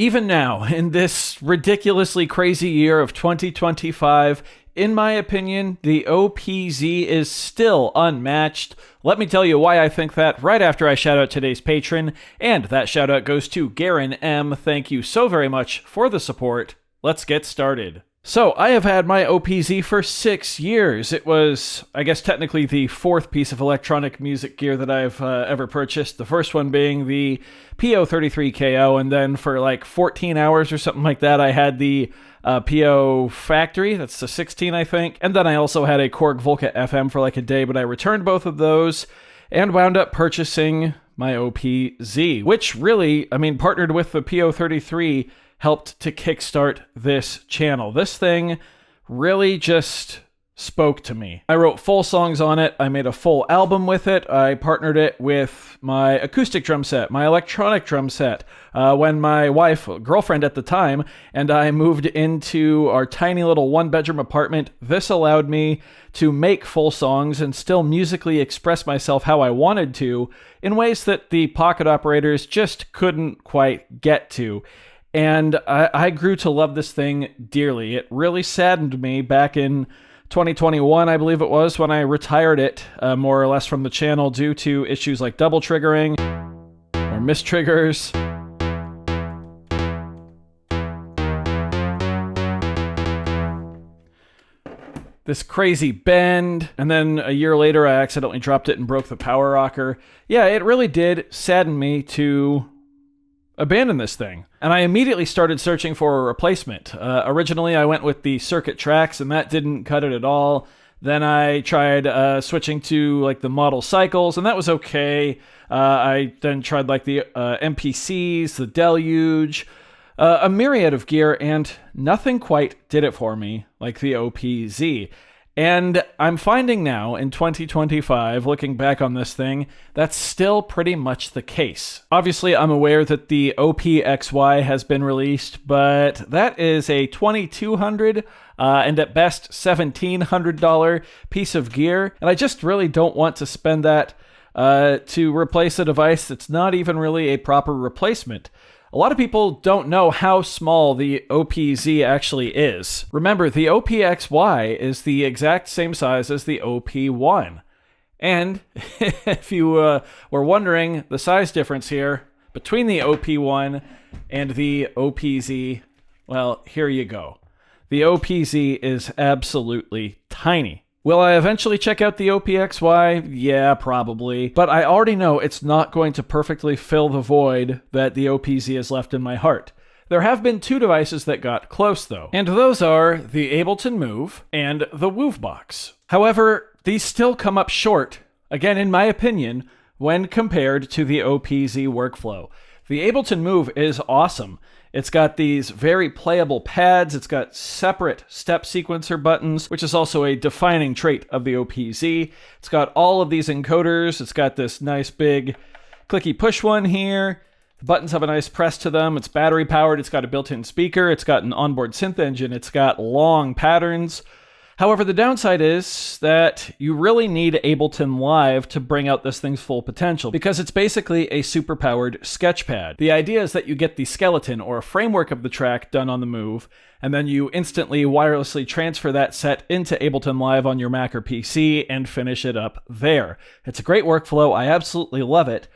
Even now, in this ridiculously crazy year of 2025, in my opinion, the OPZ is still unmatched. Let me tell you why I think that right after I shout out today's patron, and that shout out goes to Garen M. Thank you so very much for the support. Let's get started. So, I have had my OPZ for 6 years. It was, I guess, technically the fourth piece of electronic music gear that I've ever purchased. The first one being the PO33KO, and then for like 14 hours or something like that, I had the PO Factory. That's the 16, I think. And then I also had a Korg Volca FM for like a day, but I returned both of those and wound up purchasing my OPZ, which really, partnered with the PO33, helped to kickstart this channel. This thing really just spoke to me. I wrote full songs on it. I made a full album with it. I partnered it with my acoustic drum set, my electronic drum set. When my wife, girlfriend at the time, and I moved into our tiny little one-bedroom apartment, this allowed me to make full songs and still musically express myself how I wanted to in ways that the pocket operators just couldn't quite get to. And I grew to love this thing dearly. It really saddened me back in 2021, I believe it was, when I retired it more or less from the channel due to issues like double triggering or mistriggers. This crazy bend, and then a year later I accidentally dropped it and broke the power rocker. Yeah, it really did sadden me to abandon this thing. And I immediately started searching for a replacement. Originally, I went with the circuit tracks, and that didn't cut it at all. Then I tried switching to like the model cycles, and that was okay. I then tried like the MPCs, the Deluge, a myriad of gear, and nothing quite did it for me like the OPZ. And I'm finding now, in 2025, looking back on this thing, that's still pretty much the case. Obviously, I'm aware that the OPXY has been released, but that is a $2,200 and at best $1,700 piece of gear, and I just really don't want to spend that to replace a device that's not even really a proper replacement. A lot of people don't know how small the OPZ actually is. Remember, the OPXY is the exact same size as the OP1. And if you were wondering the size difference here between the OP1 and the OPZ, well, here you go. The OPZ is absolutely tiny. Will I eventually check out the OPXY? Yeah, probably. But I already know it's not going to perfectly fill the void that the OPZ has left in my heart. There have been two devices that got close, though. And those are the Ableton Move and the Groovebox. However, these still come up short, again in my opinion, when compared to the OPZ workflow. The Ableton Move is awesome. It's got these very playable pads, it's got separate step sequencer buttons, which is also a defining trait of the OPZ. It's got all of these encoders, it's got this nice big clicky push one here. The buttons have a nice press to them, it's battery powered, it's got a built-in speaker, it's got an onboard synth engine, it's got long patterns. However, the downside is that you really need Ableton Live to bring out this thing's full potential, because it's basically a super-powered sketchpad. The idea is that you get the skeleton or a framework of the track done on the Move, and then you instantly wirelessly transfer that set into Ableton Live on your Mac or PC and finish it up there. It's a great workflow, I absolutely love it,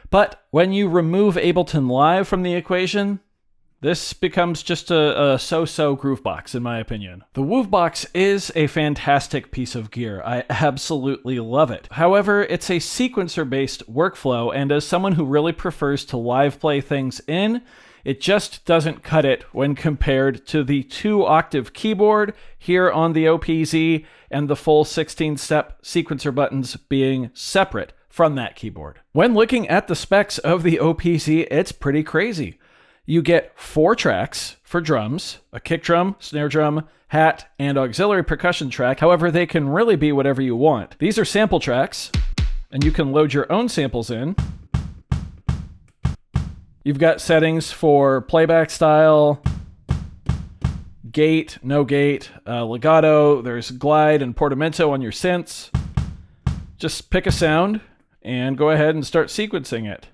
but when you remove Ableton Live from the equation, this becomes just a so-so groovebox, in my opinion. The Groovebox is a fantastic piece of gear. I absolutely love it. However, it's a sequencer-based workflow, and as someone who really prefers to live play things in, it just doesn't cut it when compared to the 2-octave keyboard here on the OPZ and the full 16-step sequencer buttons being separate from that keyboard. When looking at the specs of the OPZ, it's pretty crazy. You get 4 tracks for drums, a kick drum, snare drum, hat, and auxiliary percussion track. However, they can really be whatever you want. These are sample tracks, and you can load your own samples in. You've got settings for playback style, gate, no gate, legato, there's glide and portamento on your synths. Just pick a sound and go ahead and start sequencing it.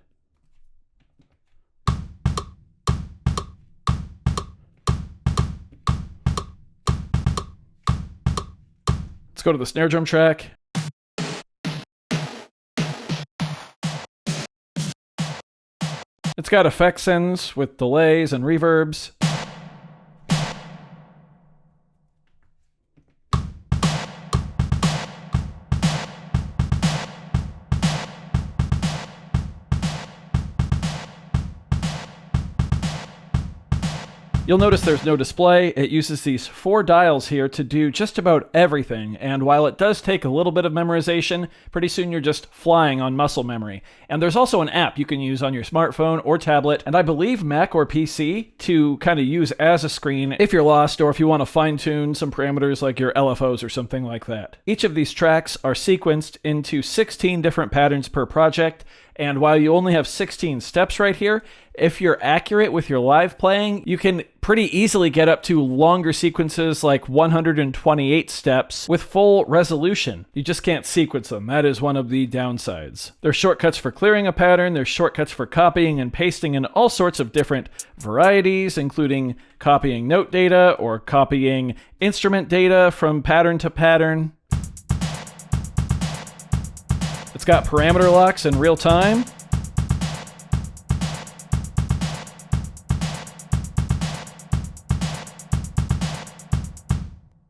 Let's go to the snare drum track. It's got effect sends with delays and reverbs. You'll notice there's no display. It uses these 4 dials here to do just about everything, and while it does take a little bit of memorization, pretty soon you're just flying on muscle memory. And there's also an app you can use on your smartphone or tablet, and I believe Mac or PC, to kind of use as a screen if you're lost or if you want to fine-tune some parameters like your LFOs or something like that. Each of these tracks are sequenced into 16 different patterns per project, and while you only have 16 steps right here, if you're accurate with your live playing, you can pretty easily get up to longer sequences like 128 steps with full resolution. You just can't sequence them. That is one of the downsides. There's shortcuts for clearing a pattern, there's shortcuts for copying and pasting in all sorts of different varieties, including copying note data or copying instrument data from pattern to pattern. It's got parameter locks in real time.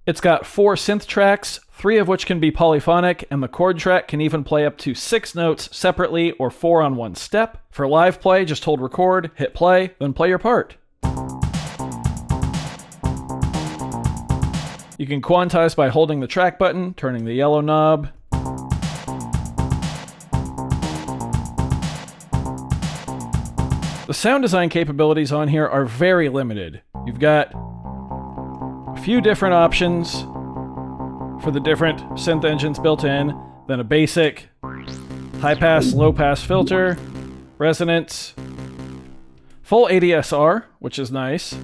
It's got 4 synth tracks, 3 of which can be polyphonic, and the chord track can even play up to 6 notes separately or 4 on one step. For live play, just hold record, hit play, then play your part. You can quantize by holding the track button, turning the yellow knob. The sound design capabilities on here are very limited. You've got a few different options for the different synth engines built in, then a basic high-pass, low-pass filter, resonance, full ADSR, which is nice.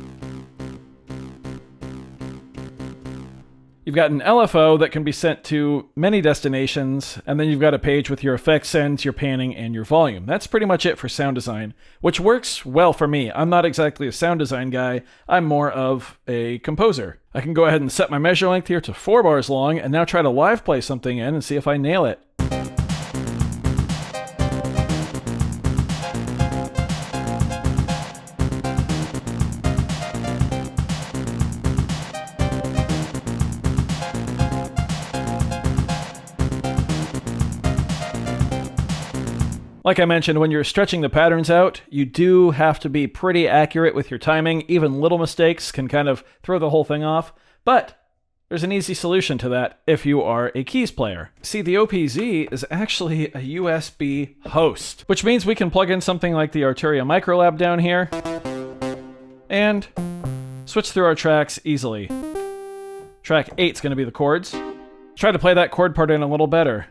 You've got an LFO that can be sent to many destinations, and then you've got a page with your effect sends, your panning, and your volume. That's pretty much it for sound design, which works well for me. I'm not exactly a sound design guy. I'm more of a composer. I can go ahead and set my measure length here to 4 bars long, and now try to live play something in and see if I nail it. Like I mentioned, when you're stretching the patterns out, you do have to be pretty accurate with your timing. Even little mistakes can kind of throw the whole thing off, but there's an easy solution to that if you are a keys player. See, the OPZ is actually a USB host, which means we can plug in something like the Arturia Microlab down here and switch through our tracks easily. Track 8 is going to be the chords. Try to play that chord part in a little better.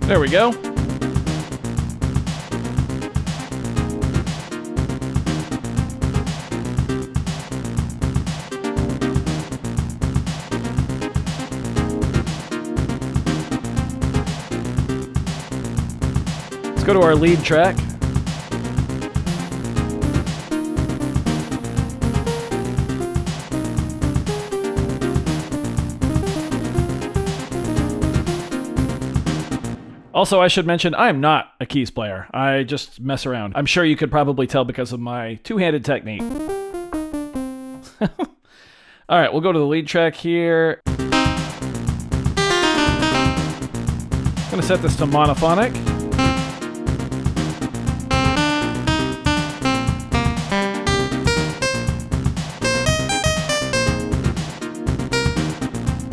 There we go. Let's go to our lead track. Also, I should mention, I am not a keys player. I just mess around. I'm sure you could probably tell because of my two-handed technique. All right, we'll go to the lead track here. I'm going to set this to monophonic.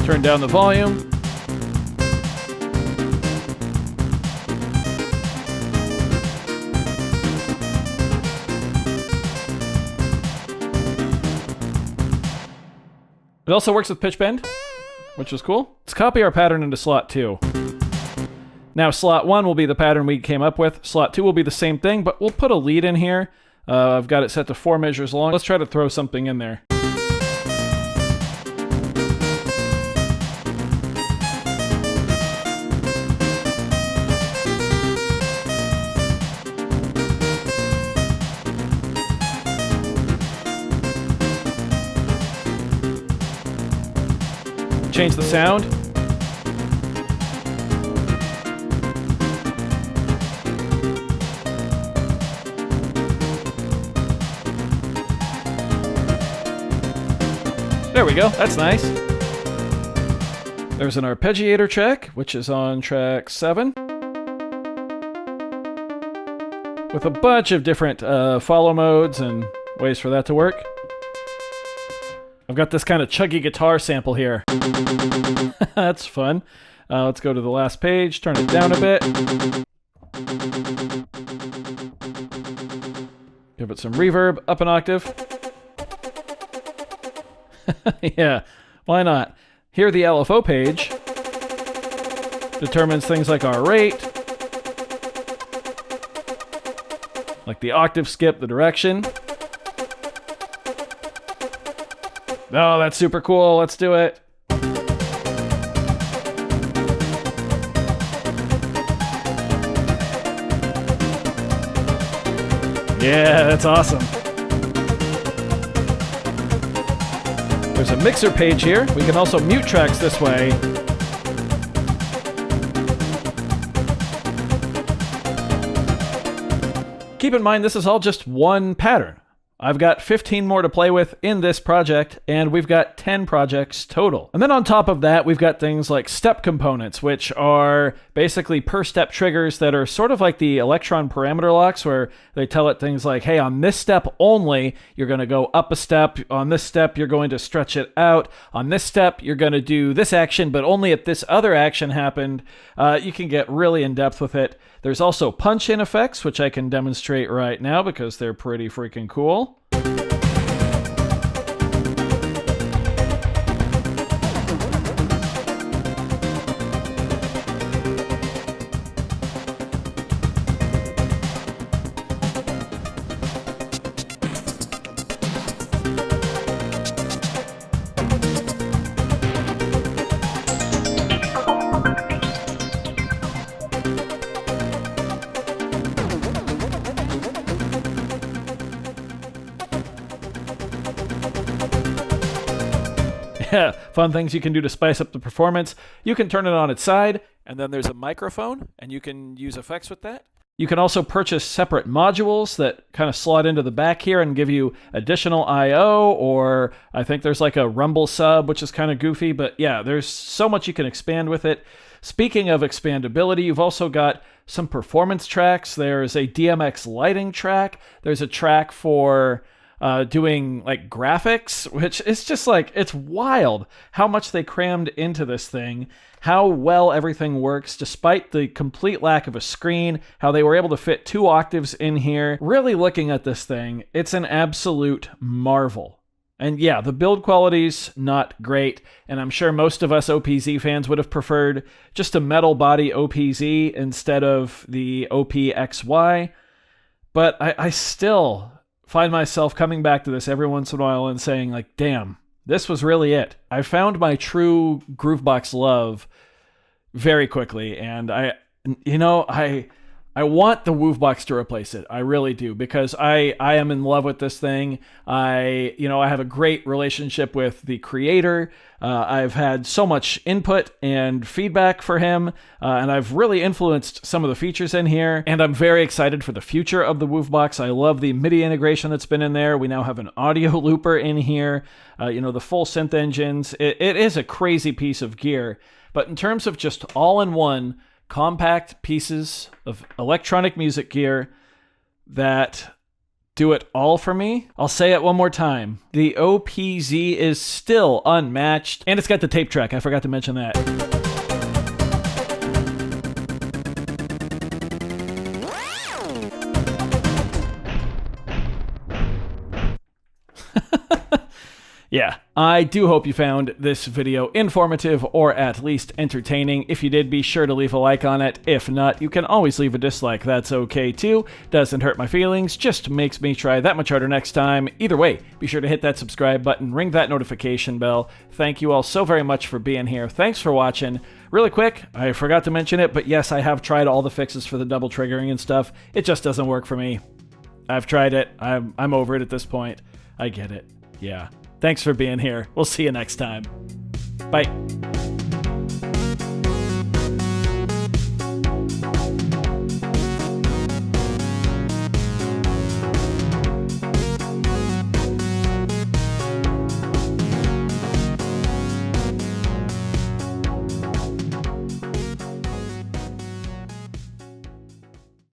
Turn down the volume. It also works with pitch bend, which is cool. Let's copy our pattern into slot 2. Now slot 1 will be the pattern we came up with. Slot 2 will be the same thing, but we'll put a lead in here. I've got it set to 4 measures long. Let's try to throw something in there. change the sound. There we go, that's nice. There's an arpeggiator track, which is on track 7. With a bunch of different follow modes and ways for that to work. I've got this kind of chuggy guitar sample here. That's fun. Let's go to the last page, turn it down a bit. Give it some reverb, up an octave. Yeah, why not? Here, the LFO page determines things like our rate, like the octave skip, the direction. Oh, that's super cool. Let's do it. Yeah, that's awesome. There's a mixer page here. We can also mute tracks this way. Keep in mind, this is all just one pattern. I've got 15 more to play with in this project, and we've got 10 projects total. And then on top of that, we've got things like step components, which are basically per step triggers that are sort of like the electron parameter locks, where they tell it things like, hey, on this step only, you're going to go up a step. On this step, you're going to stretch it out. On this step, you're going to do this action, but only if this other action happened. You can get really in depth with it. There's also punch-in effects, which I can demonstrate right now because they're pretty freaking cool. Yeah, fun things you can do to spice up the performance. You can turn it on its side, and then there's a microphone, and you can use effects with that. You can also purchase separate modules that kind of slot into the back here and give you additional I/O, or I think there's like a rumble sub, which is kind of goofy, but yeah, there's so much you can expand with it. Speaking of expandability, you've also got some performance tracks. There's a DMX lighting track. There's a track for doing like graphics, which is just like, it's wild how much they crammed into this thing, how well everything works despite the complete lack of a screen, how they were able to fit 2 octaves in here. Really looking at this thing, it's an absolute marvel. And yeah, the build quality's not great, and I'm sure most of us OPZ fans would have preferred just a metal body OPZ instead of the OPXY, but I still find myself coming back to this every once in a while and saying like, damn, this was really it. I found my true groovebox love very quickly, and I want the Woovbox to replace it. I really do, because I am in love with this thing. I have a great relationship with the creator. I've had so much input and feedback for him, and I've really influenced some of the features in here, and I'm very excited for the future of the Woovbox. I love the MIDI integration that's been in there. We now have an audio looper in here, the full synth engines. It is a crazy piece of gear, but in terms of just all-in-one compact pieces of electronic music gear that do it all for me, I'll say it one more time. The OPZ is still unmatched, and it's got the tape track. I forgot to mention that. Yeah, I do hope you found this video informative or at least entertaining. If you did, be sure to leave a like on it. If not, you can always leave a dislike. That's okay too. Doesn't hurt my feelings, just makes me try that much harder next time. Either way, be sure to hit that subscribe button, ring that notification bell. Thank you all so very much for being here. Thanks for watching. Really quick, I forgot to mention it, but yes, I have tried all the fixes for the double triggering and stuff. It just doesn't work for me. I've tried it. I'm over it at this point. I get it. Yeah. Thanks for being here. We'll see you next time. Bye.